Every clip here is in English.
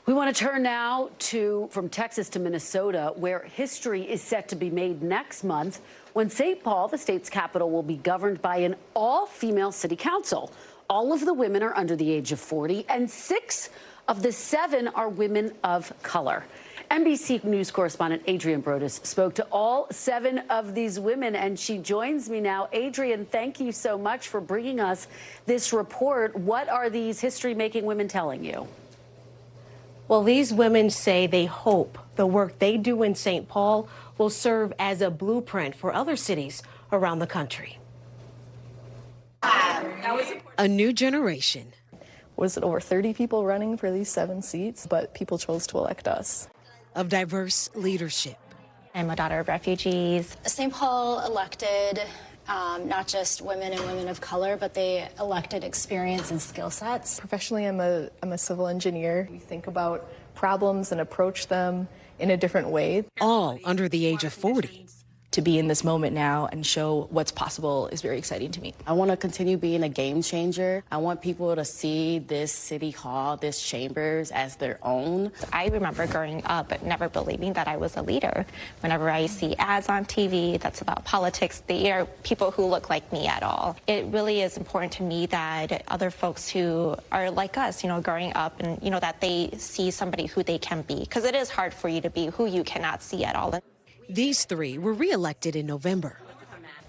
We want to turn now from Texas to Minnesota, where history is set to be made next month when St. Paul, the state's capital, will be governed by an all-female city council. All of the women are under the age of 40, and 6 of the 7 are women of color. NBC News correspondent Adrienne Broaddus spoke to all 7 of these women, and she joins me now. Adrienne, thank you so much for bringing us this report. What are these history-making women telling you? Well, these women say they hope the work they do in St. Paul will serve as a blueprint for other cities around the country. A new generation. Was it over 30 people running for these 7 seats? But people chose to elect us. Of diverse leadership. I'm a daughter of refugees. St. Paul elected not just women and women of color, but they elected experience and skill sets. Professionally, I'm a civil engineer. We think about problems and approach them in a different way. All under the age of 40. To be in this moment now and show what's possible is very exciting to me. I want to continue being a game changer. I want people to see this city hall, this chambers as their own. I remember growing up never believing that I was a leader. Whenever I see ads on TV that's about politics, they are people who look like me at all. It really is important to me that other folks who are like us, growing up and, that they see somebody who they can be. Because it is hard for you to be who you cannot see at all. These 3 were reelected in November.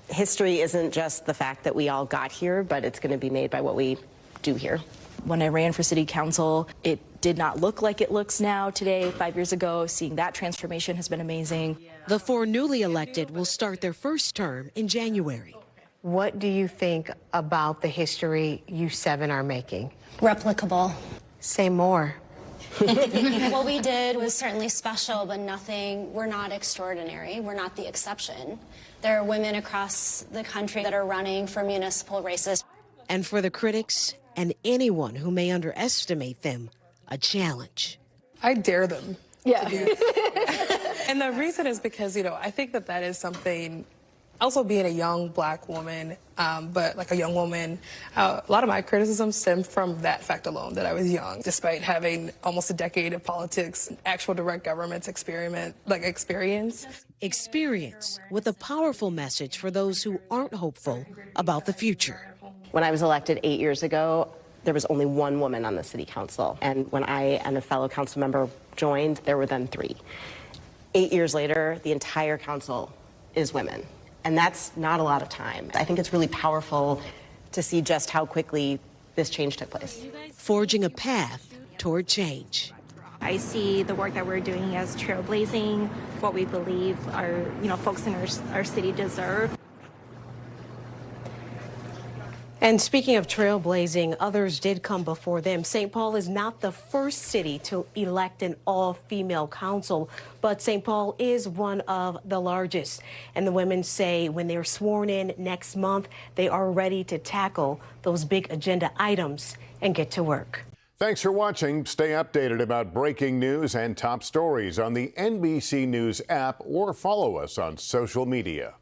History isn't just the fact that we all got here, but it's going to be made by what we do here. When I ran for city council, it did not look like it looks now today. 5 years ago, seeing that transformation has been amazing. The 4 newly elected will start their first term in January. What do you think about the history you 7 are making? Replicable. Say more. What we did was certainly special, but we're not extraordinary. We're not the exception. There are women across the country that are running for municipal races. And for the critics and anyone who may underestimate them, a challenge. I dare them. Yeah. And the reason is because, I think that is something. Also being a young black woman, but like a young woman, a lot of my criticism stemmed from that fact alone, that I was young, despite having almost a decade of politics, actual direct government experience. Experience with a powerful message for those who aren't hopeful about the future. When I was elected 8 years ago, there was only 1 woman on the city council. And when I and a fellow council member joined, there were then 3. 8 years later, the entire council is women. And that's not a lot of time. I think it's really powerful to see just how quickly this change took place. Forging a path toward change. I see the work that we're doing as trailblazing, what we believe our, folks in our city deserve. And speaking of trailblazing, others did come before them. St. Paul is not the first city to elect an all-female council, but St. Paul is one of the largest. And the women say when they're sworn in next month, they are ready to tackle those big agenda items and get to work. Thanks for watching. Stay updated about breaking news and top stories on the NBC News app or follow us on social media.